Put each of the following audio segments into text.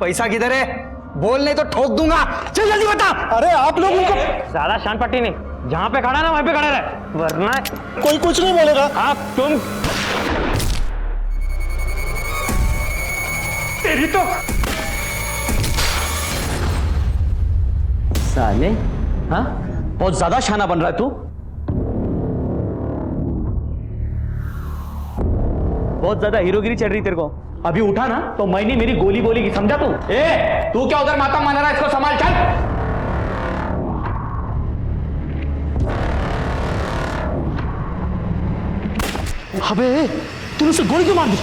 पैसा किधर है? बोल नहीं तो ठोक दूंगा। चल जल्दी बता। अरे आप लोग उनको ज्यादा शान पट्टी नहीं, जहां पे खड़ा ना वहीं पे खड़े रहे, वरना कोई कुछ नहीं बोलेगा। आप तुम तेरी तो साले, हाँ बहुत ज्यादा शाना बन रहा है तू। बहुत ज्यादा हीरोगिरी चढ़ रही तेरे को। अभी उठा ना तो मैंने मेरी गोली बोलेगी, समझा तू? ए तू क्या उधर माता मान रहा है? इसको संभाल, चल। अबे तूने उसे गोली क्यों मार दी?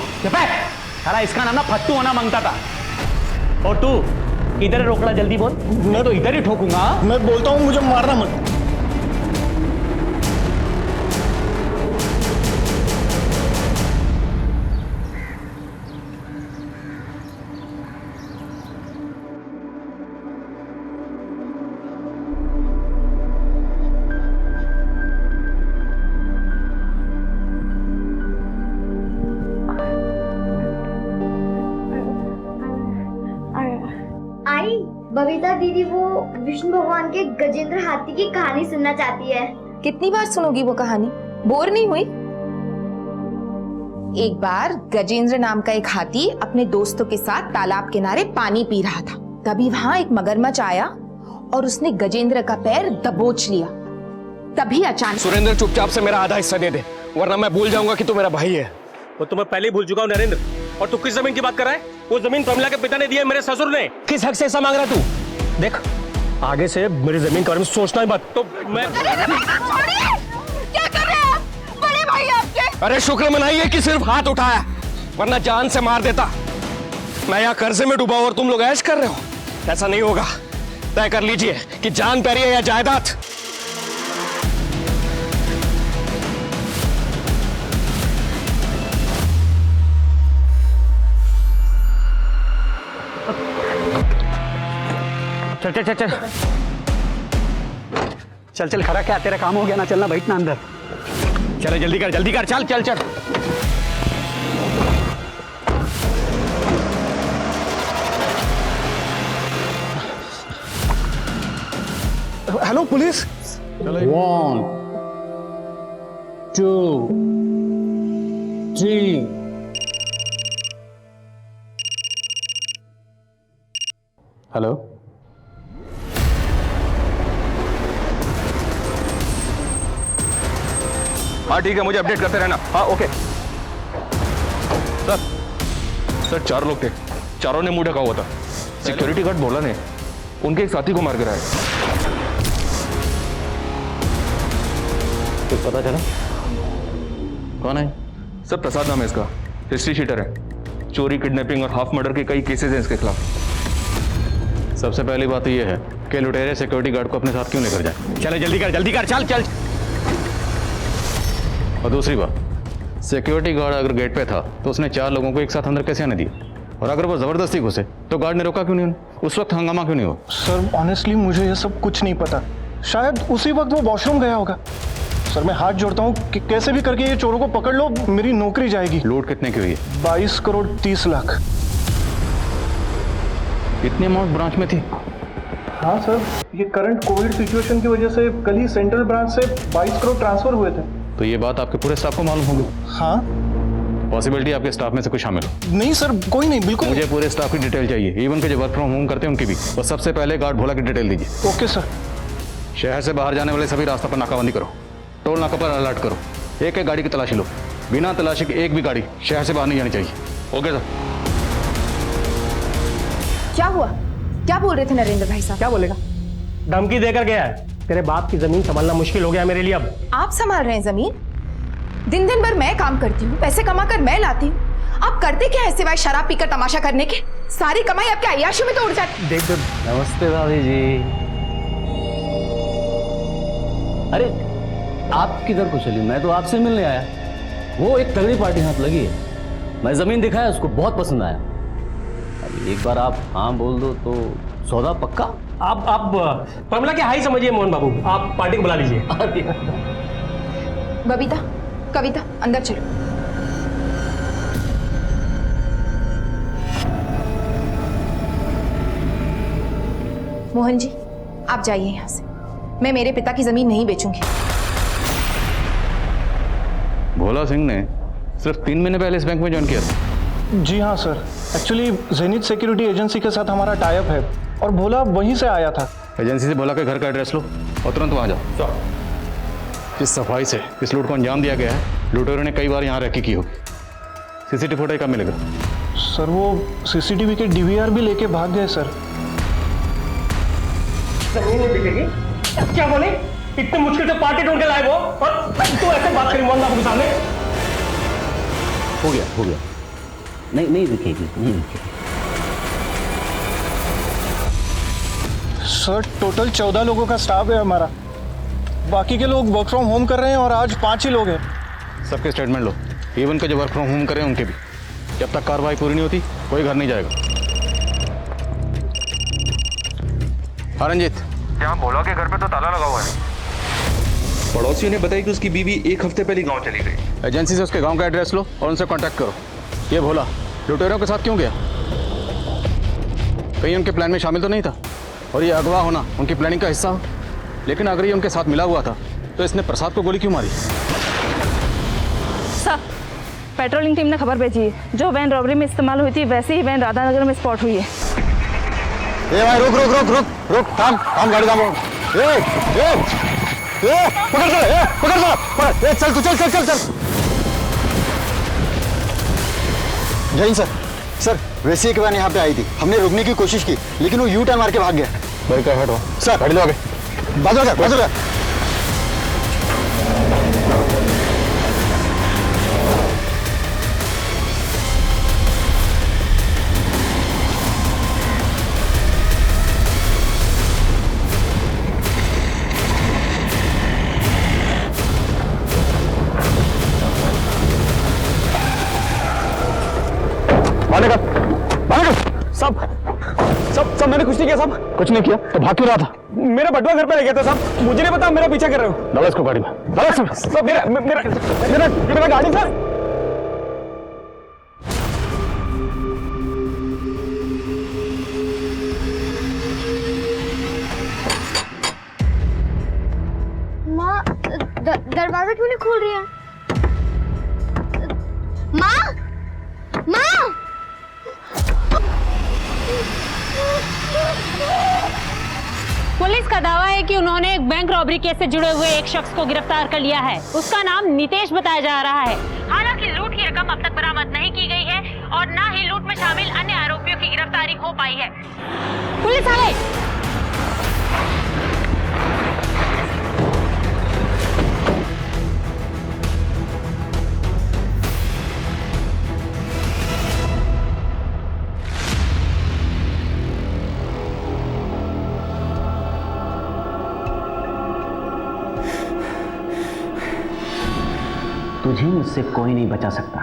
साला इसका नाम ना फट्टू होना मांगता था। और तू इधर रोकड़ा, जल्दी बोल। मैं तो इधर ही ठोकूंगा। मैं बोलता हूँ मुझे मारना मत। आई बबीता दीदी वो विष्णु भगवान के गजेंद्र हाथी की कहानी सुनना चाहती है। कितनी बार सुनोगी वो कहानी? बोर नहीं हुई? एक बार गजेंद्र नाम का एक हाथी अपने दोस्तों के साथ तालाब किनारे पानी पी रहा था। तभी वहां एक मगरमच्छ आया और उसने गजेंद्र का पैर दबोच लिया। तभी अचानक सुरेंद्र चुपचाप से मेरा आधा हिस्सा दे दे, वरना मैं भूल जाऊंगा कि तू मेरा भाई है। वो तो मैं पहले ही भूल चुका हूँ नरेंद्र। और तू किस जमीन की बात कर रहा है? वो जमीन प्रमिला के पिता ने दी है, मेरे ससुर ने। किस हक से ऐसा मांग रहा तू? देख, आगे से मेरी जमीन के बारे में सोचना ही मत। तो मैं क्या कर रहे हैं आप? बड़े भाई आपके। अरे शुक्र मनाइए कि सिर्फ हाथ उठाया, वरना जान से मार देता। मैं यहाँ कर्जे में डूबा और तुम लोग ऐश कर रहे हो। ऐसा नहीं होगा। तय कर लीजिए कि जान प्यारी है या जायदाद। चल चल चल चल चल चल खड़ा, क्या तेरा काम हो गया ना? चलना, बैठना अंदर। चले जल्दी कर, जल्दी कर, चल चल चल। Hello police. 1 2 3 हेलो। हाँ ठीक है, मुझे अपडेट करते रहना। हाँ ओके सर। सर 4 लोग थे, चारों ने मुंह ढका हुआ था। सिक्योरिटी गार्ड बोला ने उनके एक साथी को मार गिराया। कुछ पता चला कौन है? सर प्रसाद नाम है इसका, हिस्ट्री शीटर है। चोरी, किडनैपिंग और हाफ मर्डर के कई केसेस हैं इसके खिलाफ। सबसे पहली बात तो ये है कि लुटेरे सिक्योरिटी गार्ड को अपने साथ क्यों लेकर जाए? चले जल्दी कर, जल्दी कर, चल चल। और दूसरी बात, सिक्योरिटी गार्ड अगर गेट पे था तो उसने 4 लोगों को एक साथ अंदर कैसे आने दिया? और अगर वो जबरदस्ती घुसे तो गार्ड ने रोका क्यों नहीं? उस वक्त हंगामा क्यों नहीं हुआ? सर ऑनेस्टली मुझे ये सब कुछ नहीं पता। शायद उसी वक्त वो वॉशरूम गया होगा। सर मैं हाथ जोड़ता हूँ कि कैसे भी करके ये चोरों को पकड़ लो, मेरी नौकरी जाएगी। लूट कितने की हुई है? 22 करोड़ 30 लाख। इतनी अमाउंट ब्रांच में थी? हाँ सर, ये करंट कोविड सिचुएशन की वजह से कल ही सेंट्रल ब्रांच से 22 करोड़ ट्रांसफर हुए थे। तो ये बात आपके पूरे स्टाफ को मालूम होगी? हाँ। पॉसिबिलिटी आपके स्टाफ में से कोई शामिल हो? नहीं सर, कोई नहीं, बिल्कुल। मुझे पूरे स्टाफ की डिटेल चाहिए, इवन के जो वर्क फ्रॉम होम करते हैं उनकी भी। और सबसे पहले गार्ड भोला की डिटेल दीजिए। Okay sir. शहर से बाहर जाने वाले सभी रास्ता पर नाकाबंदी करो, टोल नाका पर अलर्ट करो, एक एक गाड़ी की तलाशी लो। बिना तलाशी के एक भी गाड़ी शहर से बाहर नहीं जानी चाहिए। Okay sir. क्या हुआ? क्या बोल रहे थे नरेंद्र भाई साहब? क्या बोलेगा? धमकी देकर गया है। तेरे बाप की जमीन संभालना मुश्किल हो गया मेरे लिए अब। आप संभाल रहे हैं जमीन? दिन दिन भर मैं काम करती हूँ, पैसे कमा कर मैं लाती हूँ। आप करते क्या है सिवाय शराब पीकर तमाशा करने के? सारी कमाई आपके अय्याशी में तो उड़ जाती। देख देख। नमस्ते भाभी जी। अरे आप किधर को चली? मैं तो आपसे मिलने आया। वो एक तगड़ी पार्टी हाथ लगी है, मैं जमीन दिखाया, उसको बहुत पसंद आया। अभी एक बार आप हाँ बोल दो तो सौदा पक्का। आप प्रमिला के हाई समझिए मोहन बाबू, आप पार्टी को बुला लीजिए। बबीता, कविता, अंदर चलो। मोहन जी, आप जाइए यहाँ से। मैं मेरे पिता की जमीन नहीं बेचूंगी। भोला सिंह ने सिर्फ 3 महीने पहले इस बैंक में ज्वाइन किया था। जी हाँ sir, actually zenith security agency के साथ हमारा टाई अप है और भोला वहीं से आया था। एजेंसी से भोला के घर का एड्रेस लो और तुरंत वहाँ जाओ। इस सफाई से इस लूट को अंजाम दिया गया है। लुटेरों ने कई बार यहाँ रैकी की होगी। सीसीटीवी फुटेज कब मिलेगा? सर वो सीसीटीवी के डीवीआर भी लेके भाग गए सर। क्या बोले? इतने मुश्किल से पार्टी ढूंढ के लाए वो, और तू ऐसे बात करी मोहन बाबू के सामने? हो गया। नहीं दिखेगी। सर टोटल 14 लोगों का स्टाफ है हमारा। बाकी के लोग वर्क फ्रॉम होम कर रहे हैं और आज 5 ही लोग हैं। सबके स्टेटमेंट लो, इवन के जो वर्क फ्रॉम होम करें उनके भी। जब तक कार्रवाई पूरी नहीं होती कोई घर नहीं जाएगा। हाँ रंजीत, यहाँ भोला के घर पे तो ताला लगा हुआ है। पड़ोसियों ने बताया कि उसकी बीवी 1 हफ्ते पहले गांव चली गई। एजेंसी से उसके गांव का एड्रेस लो और उनसे कांटेक्ट करो। ये भोला लुटेरों के साथ क्यों गया? कहीं उनके प्लान में शामिल तो नहीं था? और ये अगवा होना उनकी प्लानिंग का हिस्सा हो? लेकिन अगर ये उनके साथ मिला हुआ था तो इसने प्रसाद को गोली क्यों मारी? सर, पेट्रोलिंग टीम ने खबर भेजी है। जो वैन रॉबरी में इस्तेमाल हुई थी वैसे ही वैन राधानगर में स्पॉट हुई है। ए भाई रुक, थाम गाड़ी थाम। पकड़ चल। जय हिंद सर, वैसे एक वैन यहाँ पे आई थी। हमने रोकने की कोशिश की लेकिन वो यू टर्न मार के भाग गया। भाई क्या हटो सर गाड़ी लो आगे। बाजू का। सब मैंने कुछ नहीं किया साहब। कुछ नहीं किया तो भाग क्यों रहा था? मेरा बटुआ घर पे ले गया था साहब। मुझे नहीं पता मेरा पीछा कर रहे हो। डालो इसको गाड़ी में। सब मेरा गाड़ी सर। माँ दरवाजा क्यों नहीं खोल रही है? माँ पुलिस का दावा है कि उन्होंने एक बैंक रॉबरी केस से जुड़े हुए एक शख्स को गिरफ्तार कर लिया है। उसका नाम नितेश बताया जा रहा है। हालांकि लूट की रकम अब तक बरामद नहीं की गई है और न ही लूट में शामिल अन्य आरोपियों की गिरफ्तारी हो पाई है। पुलिस आ गई। तुझे मुझसे कोई नहीं बचा सकता।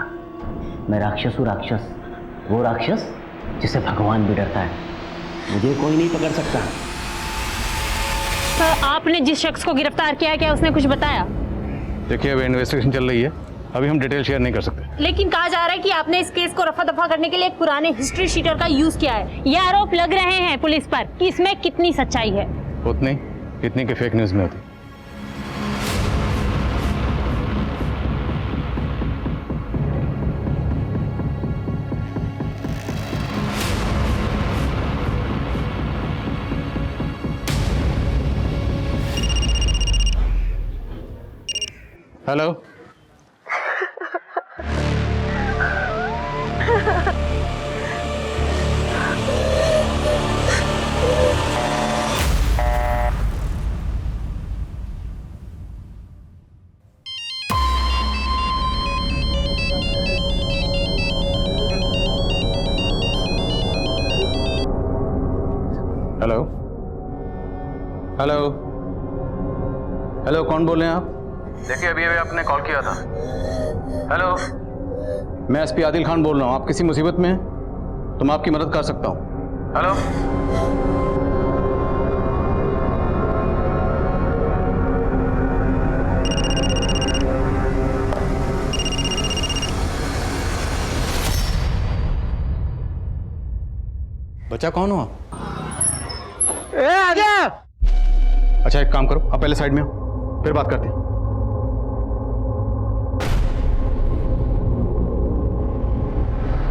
मैं राक्षस हूँ, राक्षस। वो राक्षस जिसे भगवान भी डरता है। मुझे कोई नहीं पकड़ सकता। सर, आपने जिस शख्स को गिरफ्तार किया है क्या उसने कुछ बताया? देखिए अभी इन्वेस्टिगेशन चल रही है, अभी हम डिटेल शेयर नहीं कर सकते। लेकिन कहा जा रहा है कि आपने इस केस को रफा दफा करने के लिए एक पुराने हिस्ट्री शीटर का यूज किया है। ये आरोप लग रहे हैं पुलिस पर कि इसमें कितनी सच्चाई है? उतनी इतनी के फेक न्यूज में होती। हेलो, कौन बोल रहे हैं आप? देखिए अभी आपने कॉल किया था। हेलो, मैं एसपी आदिल खान बोल रहा हूँ। आप किसी मुसीबत में हैं तो मैं आपकी मदद कर सकता हूँ। हेलो, बच्चा कौन हो आप? अच्छा एक काम करो, आप पहले साइड में हो, फिर बात करते हैं।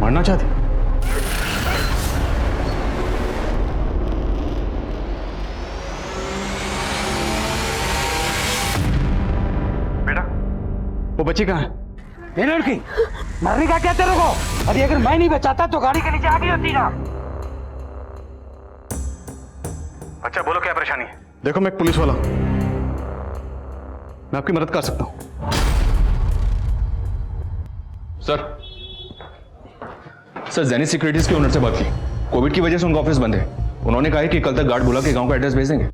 मरना चाहते? बेटा वो बच्ची कहाँ है? ये लड़की मरने का क्या तेरे को? अभी अगर मैं नहीं बचाता तो गाड़ी के नीचे आ गई होती ना। अच्छा बोलो क्या परेशानी है? देखो मैं एक पुलिस वाला हूं, मैं आपकी मदद कर सकता हूं। सर जेनी सिक्योरिटीज के ओनर से बात की। कोविड की वजह से उनका ऑफिस बंद है। उन्होंने कहा है कि कल तक गार्ड बुला के गांव का एड्रेस भेज देंगे।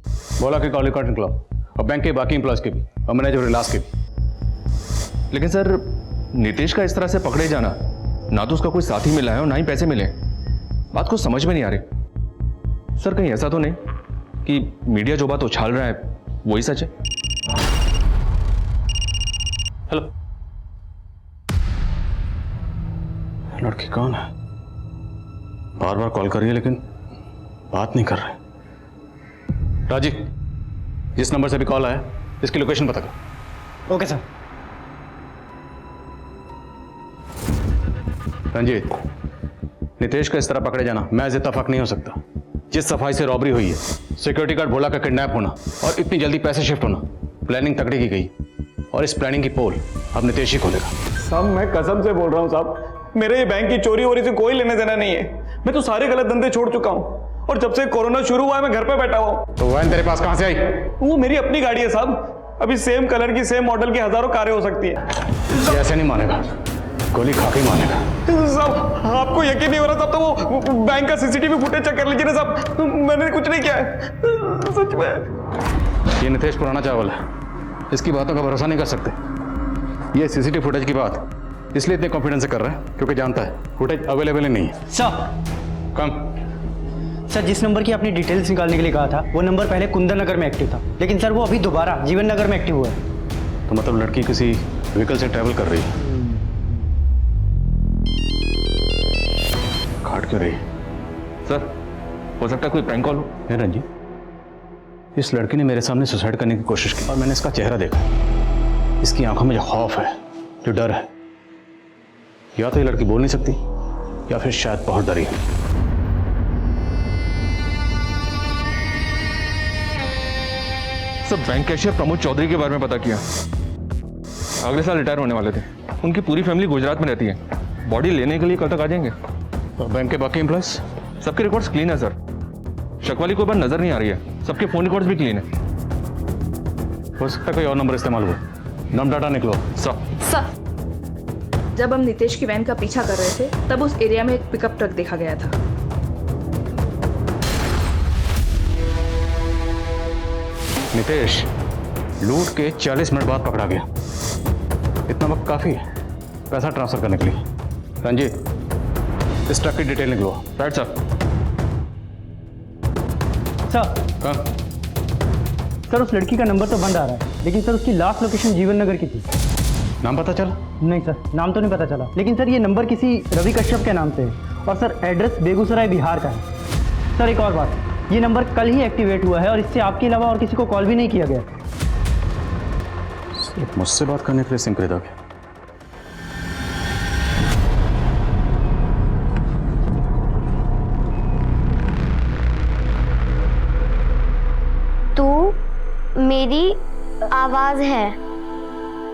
बोला कि कॉल कार्ड क्लब और बैंक के बाकी एम्प्लॉयज के भी और मैनेजर रिलास के भी। लेकिन सर नितेश का इस तरह से पकड़े जाना, ना तो उसका कोई साथी मिला है और ना ही पैसे मिले। बात को समझ में नहीं आ रही। सर कहीं ऐसा तो नहीं कि मीडिया जो बात उछाल रहा है वही सच है? हेलो, लड़की कौन है? बार बार कॉल कर रही है लेकिन बात नहीं कर रहे। राजी, जिस नंबर से भी कॉल आया इसकी लोकेशन पता कर। Okay sir. रंजीत, नितेश का इस तरह पकड़े जाना महज इत्तेफाक नहीं हो सकता। जिस सफाई से रॉबरी हुई है, सिक्योरिटी गार्ड भोला का किडनैप होना और इतनी जल्दी पैसे शिफ्ट होना, प्लानिंग तगड़ी की गई और इस प्लानिंग की पोल अब नितेश ही खोलेगा। साहब मैं कसम से बोल रहा हूँ साहब, मेरे ये बैंक की चोरी वोरी से कोई लेने देना नहीं है। मैं तो सारे गलत धंधे छोड़ चुका हूँ और जब से कोरोना शुरू हुआ है मैं घर पे बैठा हुआ हूँ। तो वैन तेरे पास कहां से आई? वो मेरी अपनी गाड़ी है साहब। अभी सेम कलर की सेम मॉडल की हजारों कारें हो सकती है। ऐसे नहीं मानेगा, गोली खा के मानेगा। साहब आपको यकीन नहीं हो रहा साहब, तो वो बैंक का सीसीटीवी फुटेज चेक कर लीजिए ना साहब। मैंने कुछ नहीं किया है सच में। ये नितेश पुराना चावल है, इसकी बातों का भरोसा नहीं कर सकते। ये सीसीटीवी फुटेज की बात इसलिए इतने कॉन्फिडेंस से कर रहा है क्योंकि जानता है फुटेज अवेलेबल ही नहीं है। सर कम सर, जिस नंबर की आपने डिटेल्स निकालने के लिए कहा था वो नंबर पहले कुंदन नगर में एक्टिव था, लेकिन सर वो अभी दोबारा जीवन नगर में एक्टिव हुआ है। तो मतलब लड़की किसी व्हीकल से ट्रैवल कर रही है। काट क्यों रही है? सर हो सकता है कोई प्रैंक कॉल हो। है रंजीत, इस लड़की ने मेरे सामने सुसाइड करने की कोशिश की और मैंने इसका चेहरा देखा। इसकी आंखों में जो खौफ है, जो डर है, या तो ये लड़की बोल नहीं सकती या फिर शायद बहुत डरी है। Sir bank cashier Pramod Chaudhary के बारे में पता किया। अगले साल रिटायर होने वाले थे। उनकी पूरी फैमिली गुजरात में रहती है। बॉडी लेने के लिए कल तक आ जाएंगे। और बैंक के बाकी एम्प्लॉयज? सबके रिकॉर्ड्स क्लीन है सर। शक वाली कोई बात नजर नहीं आ रही है। सबके फोन रिकॉर्ड्स भी क्लीन है। हो सकता है कोई और नंबर इस्तेमाल हुआ। नम डाटा निकलो। सर, जब हम नितेश की वैन का पीछा कर रहे थे तब उस एरिया में एक पिकअप ट्रक देखा गया था। नितेश लूट के 40 मिनट बाद पकड़ा गया। इतना वक्त काफी है पैसा ट्रांसफर करने के लिए। रंजीत, इस ट्रक की डिटेल निकलो। Right sir. सर सर, उस लड़की का नंबर तो बंद आ रहा है, लेकिन सर उसकी लास्ट लोकेशन जीवन नगर की थी। नाम पता चला? नहीं सर, नाम तो नहीं पता चला, लेकिन सर ये नंबर किसी रवि कश्यप के नाम से है और सर एड्रेस बेगूसराय बिहार का है। सर एक और बात, ये नंबर कल ही एक्टिवेट हुआ है और इससे आपके अलावा और किसी को कॉल भी नहीं किया गया। सिर्फ मुझसे बात करने के लिए सिम खरीदा गया। तू मेरी आवाज है,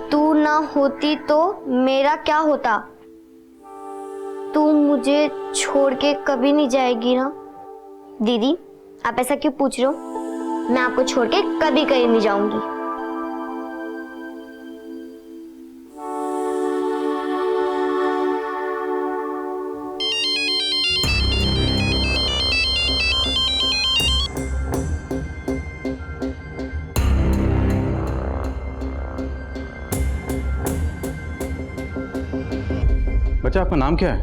तू ना होती तो मेरा क्या होता? तू मुझे छोड़ के कभी नहीं जाएगी ना? दीदी आप ऐसा क्यों पूछ रहे हो? मैं आपको छोड़ के कभी कहीं नहीं जाऊंगी। बच्चा आपका नाम क्या है?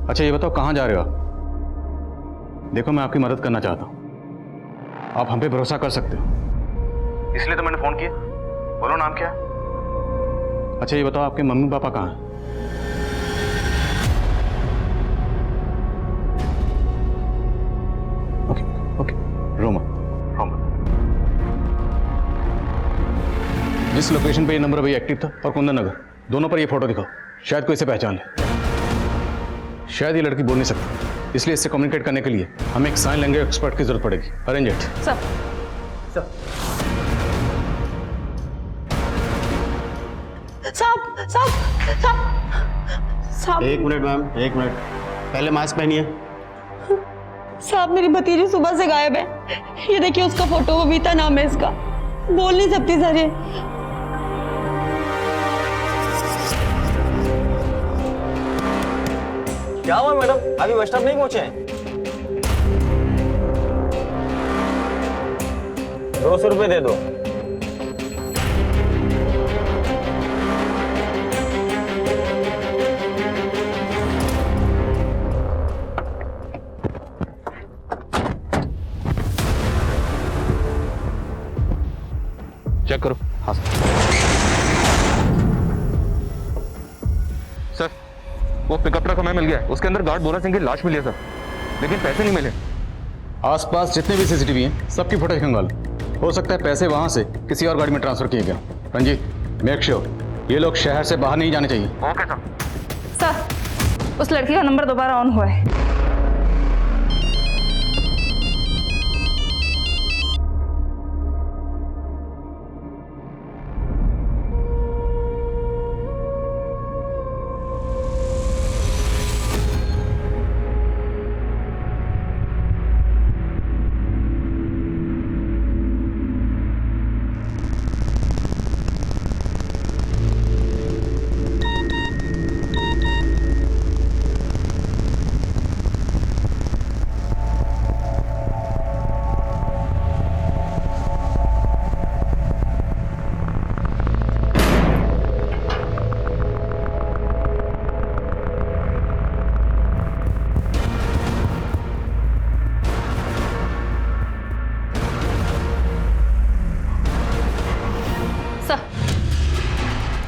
अच्छा ये बताओ कहाँ जा रहे हो आप? देखो मैं आपकी मदद करना चाहता हूँ, आप हम पे भरोसा कर सकते हो, इसलिए तो मैंने फोन किया। बोलो नाम क्या है? अच्छा ये बताओ आपके मम्मी पापा कहाँ हैं? ओके रोमा जिस लोकेशन पे ये नंबर अभी एक्टिव था और कुंदन नगर दोनों पर ये फोटो दिखाओ, शायद कोई इसे पहचान ले। शायद ये लड़की बोल नहीं सकती, इसलिए इससे कम्युनिकेट करने के लिए हमें एक साइन लैंग्वेज एक्सपर्ट की जरूरत पड़ेगी। Arrange it. सर साहब साहब साहब साहब एक मिनट मैम, एक मिनट, पहले मास्क पहनिए। साहब मेरी भतीजी सुबह से गायब है। ये देखिए उसका फोटो, बबीता नाम है इसका। बोल नहीं सकती सर ये। क्या हुआ मैडम, अभी बस स्टॉप नहीं पहुंचे हैं? 200 रुपये दे दो। चेक करो। हाँ सर, वो पिकअप ट्रक हमें मिल गया है, उसके अंदर गार्ड बोरा सिंह की लाश मिली है सर, लेकिन पैसे नहीं मिले। आसपास जितने भी सीसीटीवी हैं सबकी फुटेज खंगाल। हो सकता है पैसे वहां से किसी और गाड़ी में ट्रांसफर किए गए। रंजीत मेक श्योर ये लोग शहर से बाहर नहीं जाने चाहिए। Okay sir. सर उस लड़की का नंबर दोबारा ऑन हुआ है।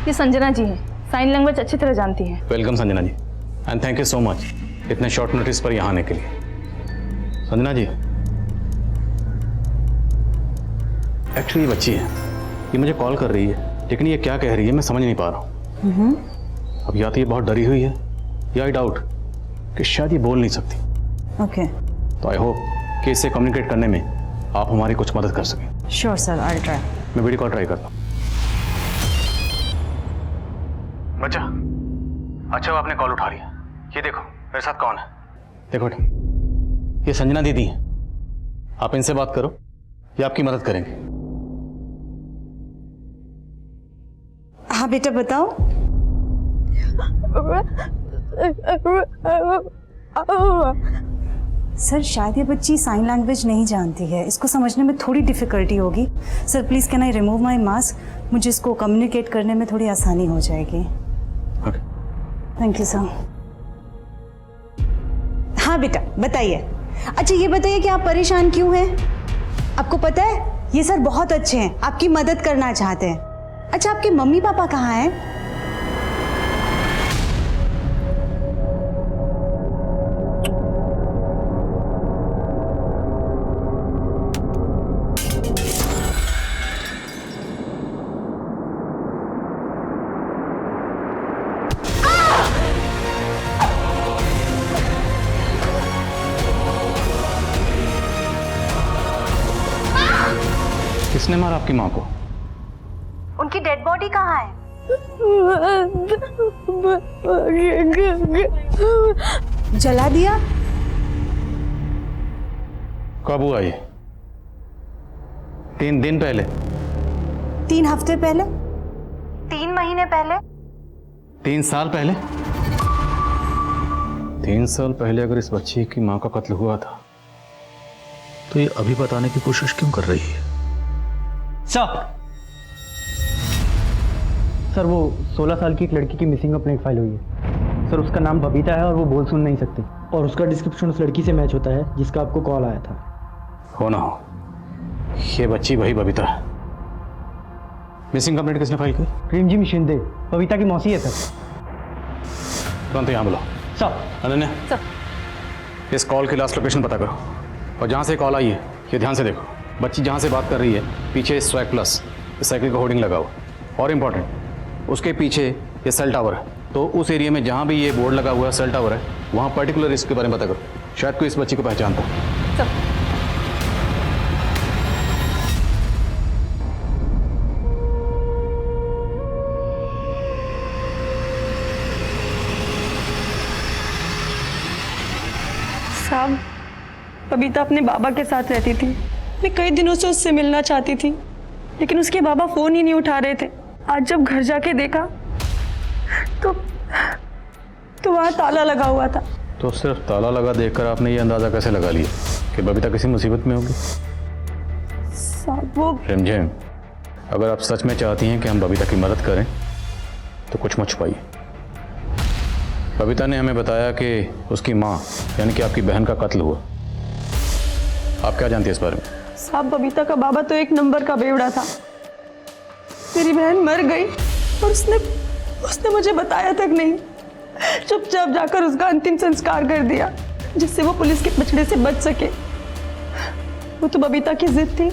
ये संजना जी हैं, साइन लैंग्वेज अच्छी तरह जानती हैं। Welcome Sanjana ji and thank you so much इतने शॉर्ट नोटिस पर यहाँ आने के लिए। संजना जी एक्चुअली ये बच्ची है, ये मुझे कॉल कर रही है, लेकिन ये क्या कह रही है मैं समझ नहीं पा रहा हूँ। अब या तो ये बहुत डरी हुई है या आई डाउट कि शायद ये बोल नहीं सकती। ओके तो आई होप कि इससे कम्युनिकेट करने में आप हमारी कुछ मदद कर सकें। Sure sir, I try. मैं वीडियो कॉल ट्राई करता हूँ। बच्चा, अच्छा वो आपने कॉल उठा लिया। ये देखो मेरे साथ कौन है, देखो बेटा, ये संजना दीदी है। आप इनसे बात करो, ये आपकी मदद करेंगे। हाँ बेटा बताओ। सर शायद ये बच्ची साइन लैंग्वेज नहीं जानती है, इसको समझने में थोड़ी डिफिकल्टी होगी। Sir please can I remove my mask, मुझे इसको कम्युनिकेट करने में थोड़ी आसानी हो जाएगी। Okay thank you sir. हाँ बेटा बताइए। अच्छा ये बताइए कि आप परेशान क्यों हैं? आपको पता है ये सर बहुत अच्छे हैं, आपकी मदद करना चाहते हैं। अच्छा आपके मम्मी पापा कहाँ हैं? किसने मारा आपकी माँ को? उनकी डेड बॉडी कहाँ है? जला दिया? कब हुआ ये? 3 दिन पहले? 3 हफ्ते पहले? 3 महीने पहले? 3 साल पहले? 3 साल पहले अगर इस बच्ची की माँ का कत्ल हुआ था तो ये अभी बताने की कोशिश क्यों कर रही है? सर वो 16 साल की एक लड़की की मिसिंग कंप्लेंट फाइल हुई है। सर उसका नाम बबीता है और वो बोल सुन नहीं सकती, और उसका डिस्क्रिप्शन उस लड़की से मैच होता है जिसका आपको कॉल आया था। हो ना हो, ये बच्ची वही बबीता है। मिसिंग कंप्लेंट किसने फाइल की? प्रेमजी मिशिंदे, बबीता की मौसी है सर। तुरंत यहाँ बुलाओ। सर। अनन्या, इस कॉल की लास्ट लोकेशन पता करो। और जहाँ से कॉल आई है ये ध्यान से देखो, बच्ची जहाँ से बात कर रही है पीछे स्वैग प्लस इस साइकिल का होर्डिंग लगा हुआ, और इम्पॉर्टेंट उसके पीछे ये सेल टावर है। तो उस एरिया में जहाँ भी ये बोर्ड लगा हुआ है सेल टावर है, वहाँ पर्टिकुलर इसके बारे में पता करो, शायद कोई इस बच्ची को पहचानता हो। साहब, बबीता अपने बाबा के साथ रहती थी। मैं कई दिनों से उससे मिलना चाहती थी, लेकिन उसके बाबा फोन ही नहीं उठा रहे थे। आज जब घर जाके देखा तो वहाँ ताला लगा हुआ था। तो सिर्फ ताला लगा देखकर आपने ये अंदाजा कैसे लगा लिया कि बबीता किसी मुसीबत में होगी? साहब वो रिमझिम, अगर आप सच में चाहती हैं कि हम बबीता की मदद करें तो कुछ मत छुपाइए। बबीता ने हमें बताया कि उसकी माँ यानी कि आपकी बहन का कत्ल हुआ। आप क्या जानती हैं इस बारे में? साहब, बबीता का बाबा तो एक नंबर का बेवड़ा था। मेरी बहन मर गई और उसने मुझे बताया तक नहीं। चुपचाप जाकर उसका अंतिम संस्कार कर दिया, जिससे वो पुलिस के बछड़े से बच सके। वो तो बबीता की जिद थी,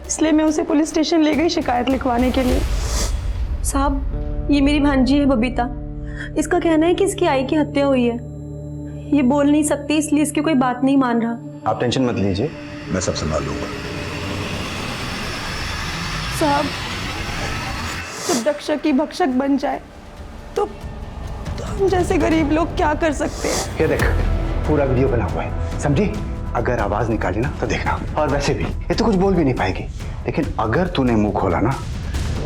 इसलिए मैं उसे पुलिस स्टेशन ले गई शिकायत लिखवाने के लिए। साहब, ये मेरी भांजी है बबीता। इसका कहना है कि इसकी आई की हत्या हुई है। ये बोल नहीं सकती, इसलिए इसकी कोई बात नहीं मान रहा। आप टेंशन मत लीजिए, मैं सब संभाल लूंगा। साहब, जब रक्षक की भक्षक बन जाए तो हम जैसे गरीब लोग क्या कर सकते हैं? ये देख, पूरा वीडियो बना हुआ है, समझी? अगर आवाज निकाली ना तो देखना। और वैसे भी ये तो कुछ बोल भी नहीं पाएगी, लेकिन अगर तूने मुंह खोला ना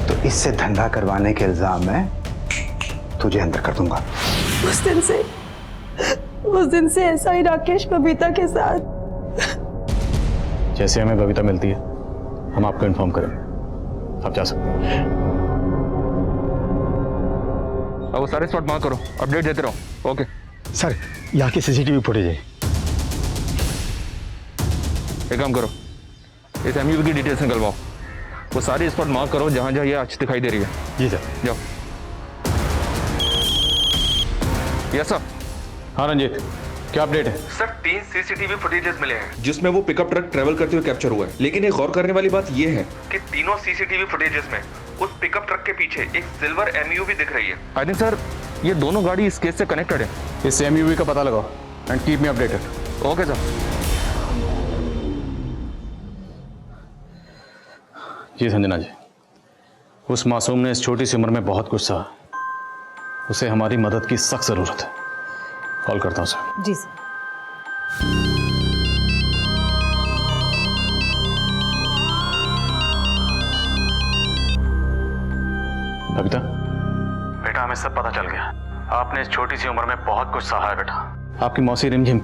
तो इससे धंधा करवाने के इल्जाम में तुझे अंदर कर दूंगा। उस दिन से ऐसा ही राकेश बबीता के साथ। जैसे हमें बबीता मिलती है हम आपको इन्फॉर्म करेंगे, आप जा सकते हैं। अब वो सारे स्पॉट मार्क करो, अपडेट देते रहो। ओके सर, यहाँ की सीसीटीवी फुटेज है। एक काम करो, इस एमयूवी की डिटेल्स निकलवाओ। वो सारी स्पॉट मार्क करो जहां जहां ये आज दिखाई दे रही है। जी सर। जाओ। Yes sir. हाँ रंजीत, क्या अपडेट है? सर 3 सीसीटीवी फुटेजेस मिले हैं जिसमें वो पिकअप ट्रक ट्रेवल करते हुए कैप्चर हुआ है। लेकिन एक गौर करने वाली बात ये है कि तीनों सीसीटीवी फुटेजेस में उस पिकअप ट्रक के पीछे एक सिल्वर एमयूवी दिख रही है। आई थिंक सर ये दोनों गाड़ी इस केस से कनेक्टेड है। इस एमयूवी का पता लगाओ and keep me updated. Okay sir. जी संजना जी, उस मासूम ने इस छोटी सी उम्र में बहुत कुछ सहा। उसे हमारी मदद की सख्त जरूरत है। कॉल करता हूँ सर। जी सर। बबीता, बेटा हमें सब पता चल गया। आपने इस छोटी सी उम्र में बहुत कुछ सहा है बेटा। आपकी मौसी रिमझिम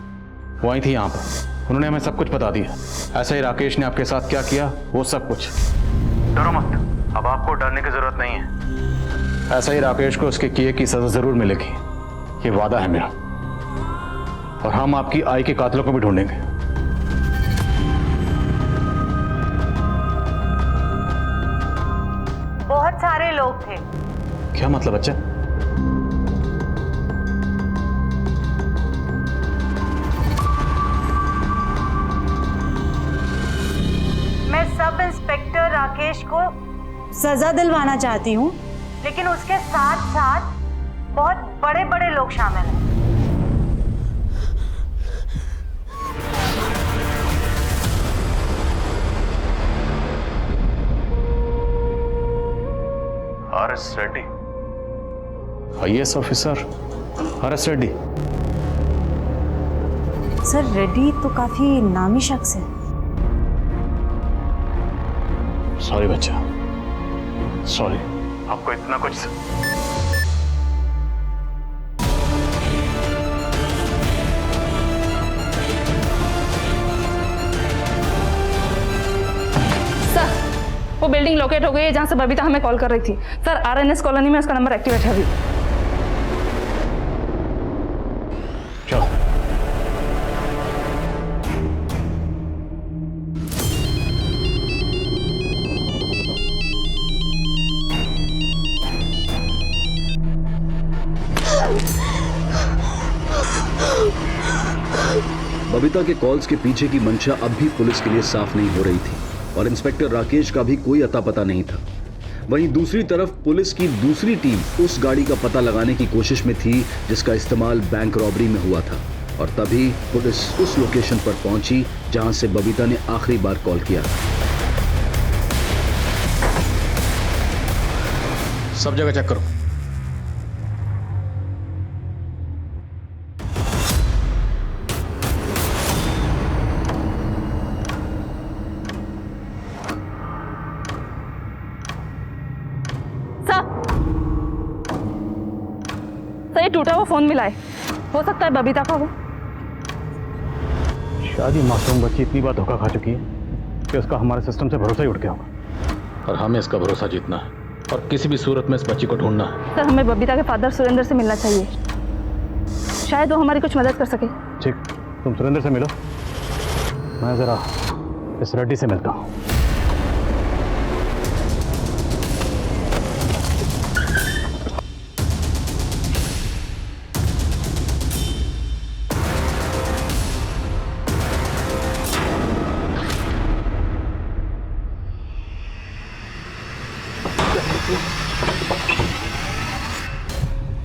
वो आई थी यहाँ पर, उन्होंने हमें सब कुछ बता दिया। ऐसा ही राकेश ने आपके साथ क्या किया वो सब कुछ। डरो मत, अब आपको डरने की जरूरत नहीं है। ऐसा ही राकेश को उसके किए की सजा जरूर मिलेगी, ये वादा है मेरा। और हम आपकी आई के कातिलों को भी ढूंढेंगे। बहुत सारे लोग थे। क्या मतलब बच्चा? मैं सब इंस्पेक्टर राकेश को सजा दिलवाना चाहती हूँ, लेकिन उसके साथ साथ बहुत बड़े बड़े लोग शामिल हैं। RS Reddy, IAS officer RS Reddy. Sir Reddy तो काफी नामी शख्स है। सॉरी बच्चा, सॉरी। आपको इतना कुछ वो बिल्डिंग लोकेट हो गई है जहां से बबीता हमें कॉल कर रही थी। सर RNS कॉलोनी में उसका नंबर एक्टिवेट है अभी। चलो। बबीता के कॉल्स के पीछे की मंशा अब भी पुलिस के लिए साफ नहीं हो रही थी और इंस्पेक्टर राकेश का भी कोई अता पता नहीं था। वहीं दूसरी तरफ पुलिस की दूसरी टीम उस गाड़ी का पता लगाने की कोशिश में थी जिसका इस्तेमाल बैंक रॉबरी में हुआ था और तभी पुलिस उस लोकेशन पर पहुंची जहां से बबीता ने आखिरी बार कॉल किया। सब जगह चेक करो। सर ये टूटा हुआ फोन मिला है, हो सकता है बबीता का हो। शादी मासूम बच्ची इतनी बार धोखा खा चुकी है कि उसका हमारे सिस्टम से भरोसा ही उठ गया होगा और हमें इसका भरोसा जीतना है और किसी भी सूरत में इस बच्ची को ढूंढना है। सर हमें बबीता के फादर सुरेंद्र से मिलना चाहिए, शायद वो हमारी कुछ मदद कर सके। ठीक, तुम सुरेंद्र से मिलो, मैं जरा इस रेड्डी से मिलता हूँ।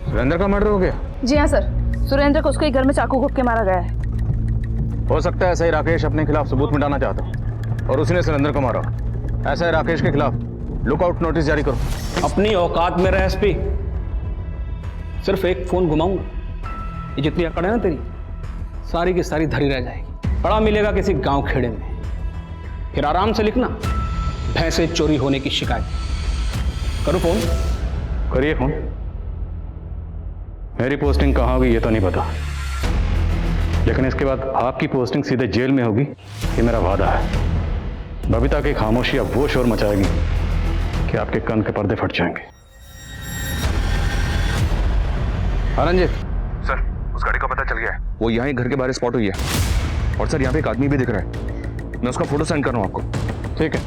सुरेंद्र का मर्डर हो गया? जी हाँ सर, सुरेंद्र को उसके ही घर में चाकू घोंप के मारा गया है। हो सकता है ऐसा ही राकेश अपने खिलाफ सबूत मिटाना चाहता हो और उसने सुरेंद्र को मारा। ऐसा है राकेश के खिलाफ लुकआउट नोटिस जारी करो। अपनी औकात में रह एसपी, सिर्फ एक फोन घुमाऊंगा, ये जितनी अकड़ है ना तेरी सारी की सारी धरी रह जाएगी। पड़ा मिलेगा किसी गांव खेड़े में, फिर आराम से लिखना भैंसे चोरी होने की शिकायत। करो फोन। करिए फोन। मेरी पोस्टिंग कहाँ होगी ये तो नहीं पता, लेकिन इसके बाद आपकी पोस्टिंग सीधे जेल में होगी, ये मेरा वादा है। बबीता की खामोशी अब वो शोर मचाएगी कि आपके कान के पर्दे फट जाएंगे। आनंद सर, उस गाड़ी का पता चल गया है, वो यहाँ ही घर के बाहर स्पॉट हुई है और सर यहाँ पे एक आदमी भी दिख रहा है। मैं उसका फोटो सेंड कर रहा हूँ आपको। ठीक है।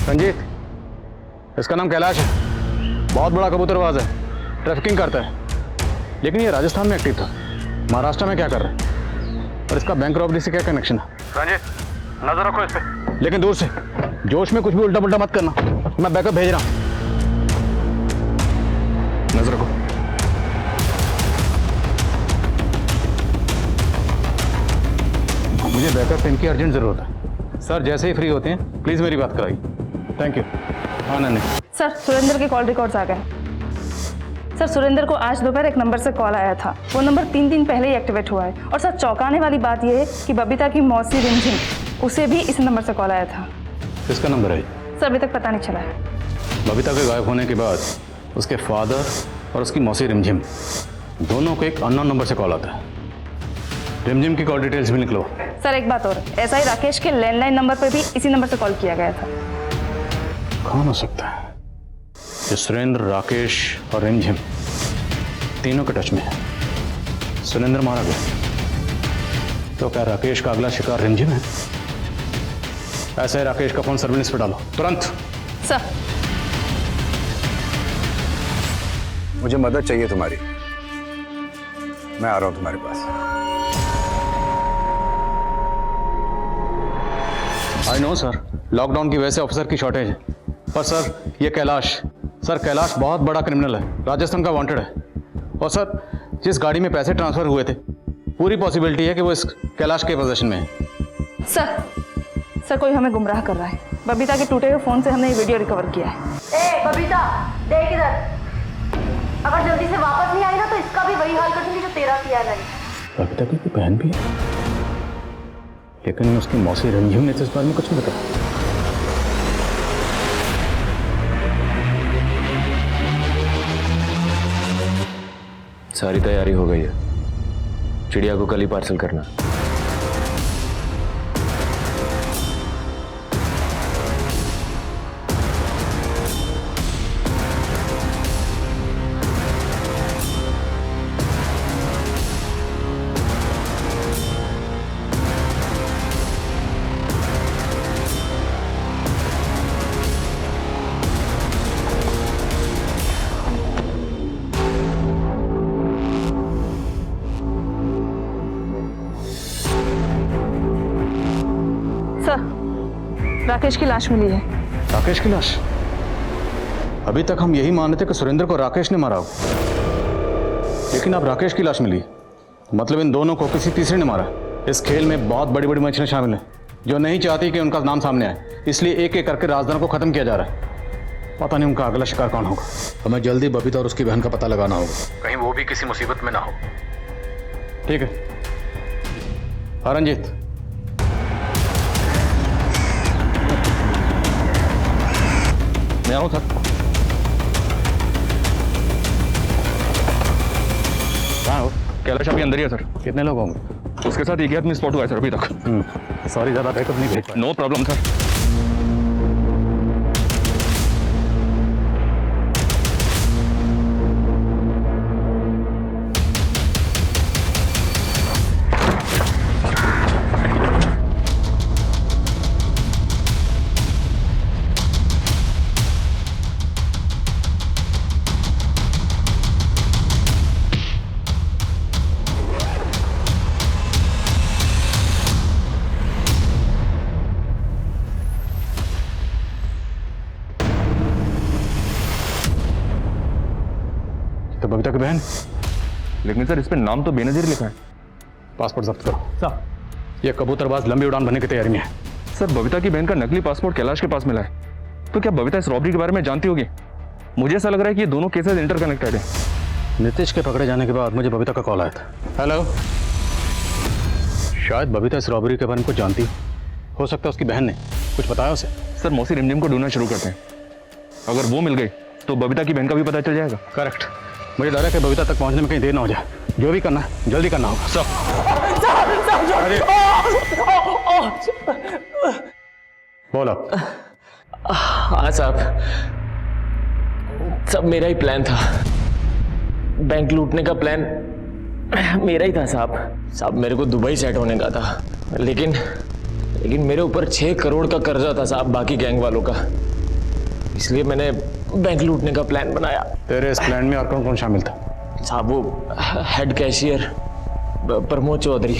रंजीत, इसका नाम कैलाश है, बहुत बड़ा कबूतरबाज है, ट्रैफिकिंग करता है, लेकिन ये राजस्थान में एक्टिव था। महाराष्ट्र में क्या कर रहा है और इसका बैंक रॉबरी से क्या कनेक्शन है? रंजीत, नजर रखो इस पे, लेकिन दूर से। जोश में कुछ भी उल्टा पुल्टा मत करना, मैं बैकअप भेज रहा हूँ। नजर रखो। मुझे बैकअप टीम की अर्जेंट जरूरत है। सर जैसे ही फ्री होते हैं प्लीज मेरी बात कराइए। Thank you. Anand. Sir Surendra के कॉल रिकॉर्ड्स आ गए। सर सुरेंद्र को आज दोपहर एक नंबर से कॉल आया था, वो नंबर 3 दिन पहले ही एक्टिवेट हुआ है। और सर चौंकाने वाली बात यह है कि बबीता की मौसी रिमझिम, उसे भी इस नंबर से कॉल आया था। किसका नंबर है? सर अभी तक पता नहीं चला है। बबीता के गायब होने के बाद उसके फादर और उसकी मौसी रिमझिम दोनों को एक अननोन नंबर से कॉल आता है। रिमझिम की कॉल डिटेल्स भी निकलो। सर एक बात और, ऐसा ही राकेश के लैंडलाइन नंबर पर भी इसी नंबर से कॉल किया गया था। कौन हो सकता है जो सुरेंद्र, राकेश और रिमझिम तीनों के टच में है? सुरेंद्र मारा गया तो क्या राकेश का अगला शिकार रिमझिम है? ऐसा है, राकेश का फोन सर्विलेंस पे डालो तुरंत। सर मुझे मदद चाहिए तुम्हारी, मैं आ रहा हूं तुम्हारे पास। आई नो सर, लॉकडाउन की वजह से ऑफिसर की शॉर्टेज है, पर सर ये कैलाश, सर कैलाश बहुत बड़ा क्रिमिनल है, राजस्थान का वांटेड है। और सर जिस गाड़ी में पैसे ट्रांसफर हुए थे, पूरी पॉसिबिलिटी है कि वो इस कैलाश के पोजीशन में है। सर कोई हमें गुमराह कर रहा है। बबीता के टूटे हुए फोन से हमने ये वीडियो रिकवर किया है। ए बबीता, देख इधर, अगर जल्दी से वापस नहीं आई ना तो इसका भी वही हाल कर दूंगी जो तेरा किया है। बबीता की कोई बहन भी है, लेकिन उसकी मौसी रंजीम ने तो इस बारे में कुछ नहीं बताया। सारी तैयारी हो गई है, चिड़िया को कल ही पार्सल करना। राकेश की लाश मिली है। राकेश की लाश? अभी तक हम यही मान रहे थे कि सुरेंद्र को राकेश ने मारा हो, लेकिन अब राकेश की लाश मिली, मतलब इन दोनों को किसी तीसरे ने मारा। इस खेल में बहुत बड़ी बड़ी मछलियां शामिल हैं जो नहीं चाहती कि उनका नाम सामने आए, इसलिए एक एक करके राजदार को खत्म किया जा रहा है। पता नहीं उनका अगला शिकार कौन होगा। हमें जल्दी बबीता और उसकी बहन का पता लगाना होगा, कहीं वो भी किसी मुसीबत में ना हो। ठीक है। हाँ रंजीत, मैं आ रहा हूँ सर। कहाँ हो? कैलाश अभी अंदर ही है सर। कितने लोग होंगे? उसके साथ 1 आदमी स्पॉट हुआ है सर अभी तक। सॉरी, ज़्यादा बैकअप नहीं भेज पाया। No problem sir. तो बबीता की बहन? लेकिन सर इस पे नाम तो बेनजीर लिखा है। पासपोर्ट जब्त करो। सर, ये कबूतरबाज लंबी उड़ान भरने की तैयारी में है। सर बबीता की बहन का नकली पासपोर्ट कैलाश के पास मिला है, तो क्या बबीता इस रॉबरी के बारे में जानती होगी? मुझे ऐसा लग रहा है कि ये दोनों केसेस इंटरकनेक्टेड है। नीतीश के पकड़े जाने के बाद मुझे बबीता का कॉल आया था। हेलो, शायद बबीता इस रॉबरी के बारे में कुछ जानती हो सकता है उसकी बहन ने कुछ बताया उसे। सर मौसी रिमझिम को ढूंढना शुरू करते हैं, अगर वो मिल गई तो बबीता की बहन का भी पता चल जाएगा। करेक्ट। मुझे डर है कि बबीता तक पहुंचने में कहीं देर ना हो जाए। जो भी करना है जल्दी करना होगा। सब बोलो। हाँ साहब, सब मेरा ही प्लान था। बैंक लूटने का प्लान मेरा ही था साहब। मेरे को दुबई सेट होने का था, लेकिन मेरे ऊपर 6 करोड़ का कर्जा था साहब बाकी गैंग वालों का, इसलिए मैंने बैंक लूटने का प्लान बनाया। तेरे इस प्लान में और कौन कौन शामिल था? साहब वो हेड कैशियर प्रमोद चौधरी।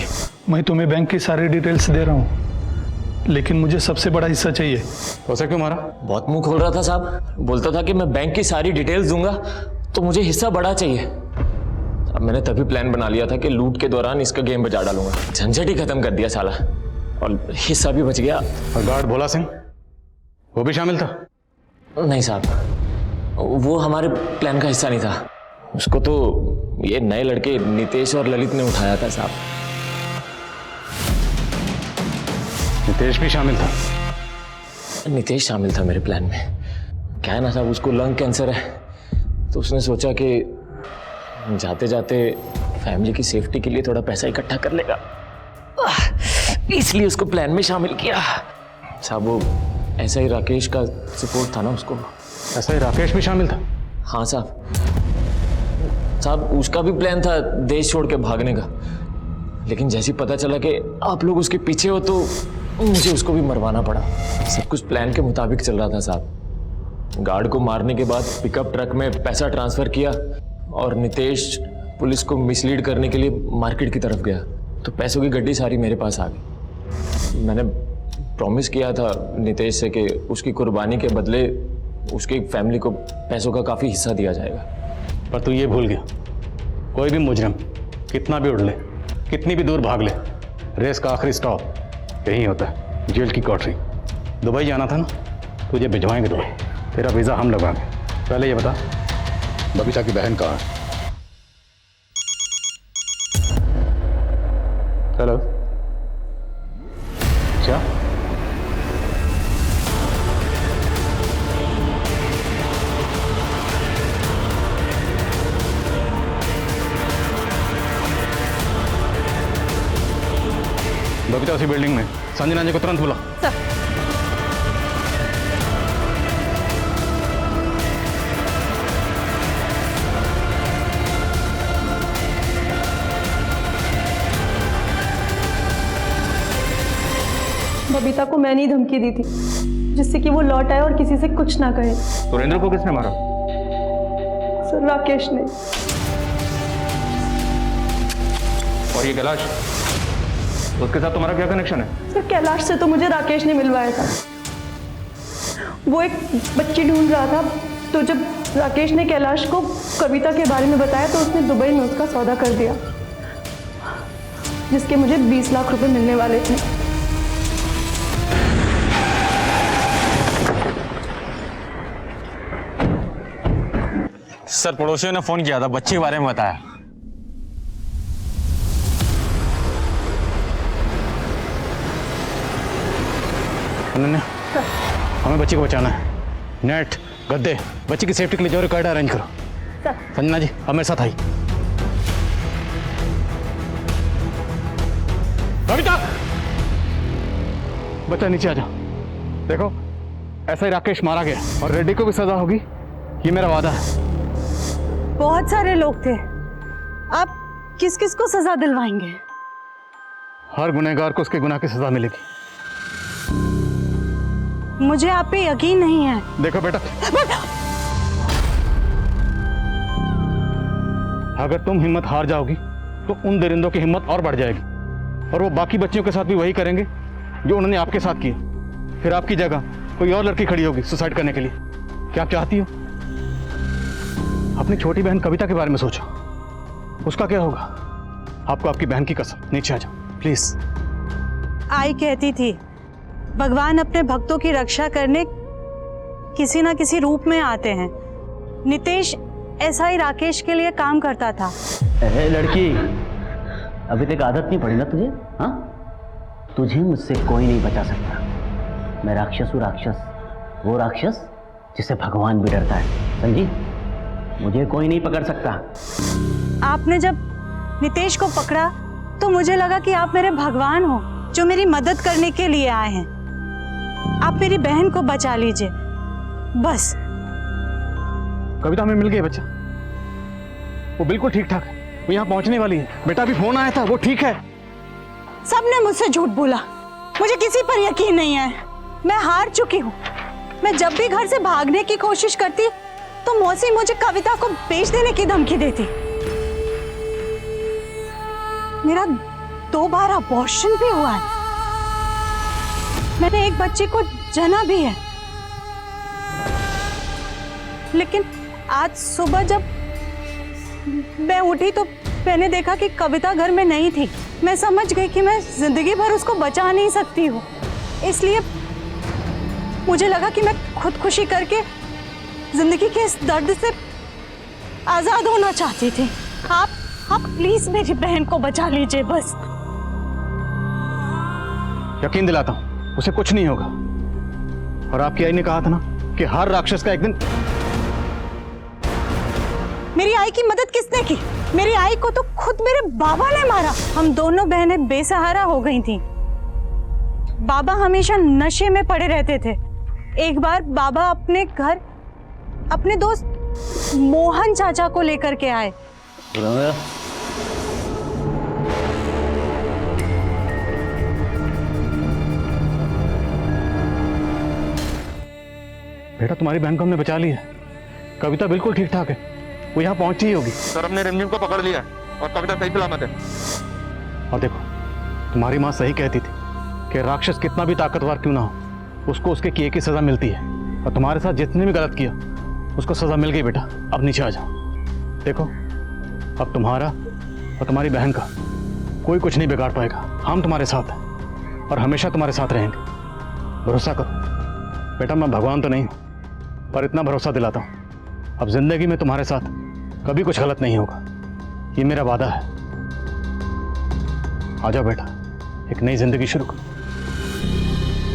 मैं तुम्हें बैंक की सारी डिटेल्स दे रहा हूँ, लेकिन मुझे सबसे बड़ा हिस्सा चाहिए। उसे क्यों मारा? बहुत मुंह खोल रहा था साहब, बोलता था कि मैं बैंक की सारी डिटेल्स दूंगा तो मुझे हिस्सा बड़ा चाहिए। अब मैंने तभी प्लान बना लिया था कि लूट के दौरान इसका गेम बजा डालूंगा। झंझट ही खत्म कर दिया साला, और हिस्सा भी बच गया। और गार्ड भोला सिंह, वो भी शामिल था? नहीं साहब, वो हमारे प्लान का हिस्सा नहीं था। उसको तो ये नए लड़के नितेश और ललित ने उठाया था साहब। नितेश भी शामिल था? नितेश शामिल था मेरे प्लान में। क्या है ना साहब, उसको लंग कैंसर है, तो उसने सोचा कि जाते जाते फैमिली की सेफ्टी के लिए थोड़ा पैसा इकट्ठा कर लेगा, इसलिए उसको प्लान में शामिल किया साहब। वो ऐसा ही राकेश का सपोर्ट था ना उसको। ऐसा ही राकेश भी शामिल था? हाँ साहब, उसका भी प्लान था देश छोड़ के भागने का, लेकिन जैसे ही पता चला कि आप लोग उसके पीछे हो तो मुझे उसको भी मरवाना पड़ा। सब कुछ प्लान के मुताबिक चल रहा था साहब। गार्ड को मारने के बाद पिकअप ट्रक में पैसा ट्रांसफर किया और नितेश पुलिस को मिसलीड करने के लिए मार्केट की तरफ गया, तो पैसों की गड्डी सारी मेरे पास आ गई। मैंने प्रॉमिस किया था नितेश से कि उसकी कुर्बानी के बदले उसकी फैमिली को पैसों का काफ़ी हिस्सा दिया जाएगा। पर तू ये भूल गया, कोई भी मुजरिम कितना भी उड़ ले, कितनी भी दूर भाग ले, रेस का आखिरी स्टॉप यही होता है, जेल की कोठरी। दुबई जाना था ना, तुझे भिजवाएंगे दुबई, तेरा वीज़ा हम लगवाएंगे। पहले ये बता, बबीता की बहन कहाँ है? हेलो, क्या? बबीता उसी बिल्डिंग में। संजना जी को तुरंत बुला। सर। बबीता को मैंने ही धमकी दी थी जिससे कि वो लौट आए और किसी से कुछ ना कहे। सुरेंद्र को किसने मारा? सर राकेश ने। और ये कैलाश, उसके साथ तुम्हारा क्या कनेक्शन है? सर कैलाश से तो मुझे राकेश ने मिलवाया था। वो एक बच्ची ढूंढ रहा था, तो जब राकेश ने कैलाश को कविता के बारे में बताया तो उसने दुबई में उसका सौदा कर दिया, जिसके मुझे 20 लाख रुपए मिलने वाले थे। सर पड़ोसियों ने फोन किया था, बच्ची के बारे में बताया। अनन्या, हमें बच्ची को बचाना है। नेट, गद्दे, बच्ची की सेफ्टी के लिए जो कार्ड अरेंज करो। संजना जी, अब मेरे साथ आई। कविता, बच्चा नीचे आ जाओ। देखो, ऐसा ही राकेश मारा गया और रेड्डी को भी सजा होगी, ये मेरा वादा है। बहुत सारे लोग थे, आप किस किस को सजा दिलवाएंगे? हर गुनहगार को उसके गुनाह की सजा मिलेगी। मुझे आप पे यकीन नहीं है। देखो बेटा, अगर तुम हिम्मत हार जाओगी तो उन दरिंदों की हिम्मत और बढ़ जाएगी, और वो बाकी बच्चियों के साथ भी वही करेंगे जो उन्होंने आपके साथ किया। फिर आपकी जगह कोई और लड़की खड़ी होगी सुसाइड करने के लिए। क्या आप चाहती हो? अपनी छोटी बहन कविता के बारे में सोचो, उसका क्या होगा? आपको आपकी बहन की कसम, नीचे आ जाओ प्लीज। आई कहती थी भगवान अपने भक्तों की रक्षा करने किसी ना किसी रूप में आते हैं। नितेश ऐसा ही राकेश के लिए काम करता था। अरे लड़की, अभी तक आदत नहीं पड़ी ना तुझे? हाँ, तुझे मुझसे कोई नहीं बचा सकता। मैं राक्षस हूँ, राक्षस, वो राक्षस जिसे भगवान भी डरता है, समझी? मुझे कोई नहीं पकड़ सकता। आपने जब नितेश को पकड़ा तो मुझे लगा कि आप मेरे भगवान हो जो मेरी मदद करने के लिए आए हैं। आप मेरी बहन को बचा लीजिए बस। कविता हमें मिल गई बच्चा, वो बिल्कुल ठीक ठाक है, वो यहाँ पहुंचने वाली है। बेटा भी फोन आया था, वो ठीक है। सबने मुझसे झूठ बोला, मुझे किसी पर यकीन नहीं है। मैं हार चुकी हूँ। मैं जब भी घर से भागने की कोशिश करती तो मौसी मुझे कविता को बेच देने की धमकी देती। मेरा 2 बार अबॉर्शन भी हुआ है। मैंने एक बच्चे को जना भी है। लेकिन आज सुबह जब मैं उठी तो मैंने देखा कि कविता घर में नहीं थी। मैं समझ गई कि मैं जिंदगी भर उसको बचा नहीं सकती हूँ, इसलिए मुझे लगा कि मैं खुदकुशी करके जिंदगी के इस दर्द से आजाद होना चाहती थी। आप प्लीज मेरी बहन को बचा लीजिए बस। यकीन दिलाता हूं, उसे कुछ नहीं होगा। और आपकी आई ने कहा था ना कि हर राक्षस का एक दिन। मेरी आई की मदद किसने की? मेरी आई को तो खुद मेरे बाबा ने मारा। हम दोनों बहनें बेसहारा हो गई थीं। बाबा हमेशा नशे में पड़े रहते थे। एक बार बाबा अपने घर अपने दोस्त मोहन चाचा को लेकर के आए। बेटा, तुम्हारी बहन को हमने बचा लिया। कविता बिल्कुल ठीक ठाक है, वो यहाँ पहुंची ही होगी। सर, हमने रिमझिम को पकड़ लिया और कविता सही सलामत है। और देखो, तुम्हारी माँ सही कहती थी कि राक्षस कितना भी ताकतवर क्यों ना हो, उसको उसके किए की सजा मिलती है। और तुम्हारे साथ जिसने भी गलत किया उसको सजा मिल गई। बेटा, अब नीचे आ जाओ। देखो, अब तुम्हारा और तुम्हारी बहन का कोई कुछ नहीं बिगाड़ पाएगा। हम तुम्हारे साथ हैं और हमेशा तुम्हारे साथ रहेंगे। भरोसा करो बेटा, मैं भगवान तो नहीं हूँ, पर इतना भरोसा दिलाता हूँ, अब जिंदगी में तुम्हारे साथ कभी कुछ गलत नहीं होगा। ये मेरा वादा है। आ जाओ बेटा, एक नई जिंदगी शुरू करो।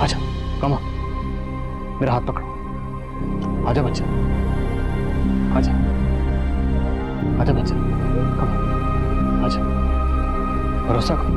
आ जाओ, कम मेरा हाथ पकड़ो। आ जाओ बच्चा, आ जाओ, आ जाओ बच्चा, कम आ जाओ। भरोसा करो।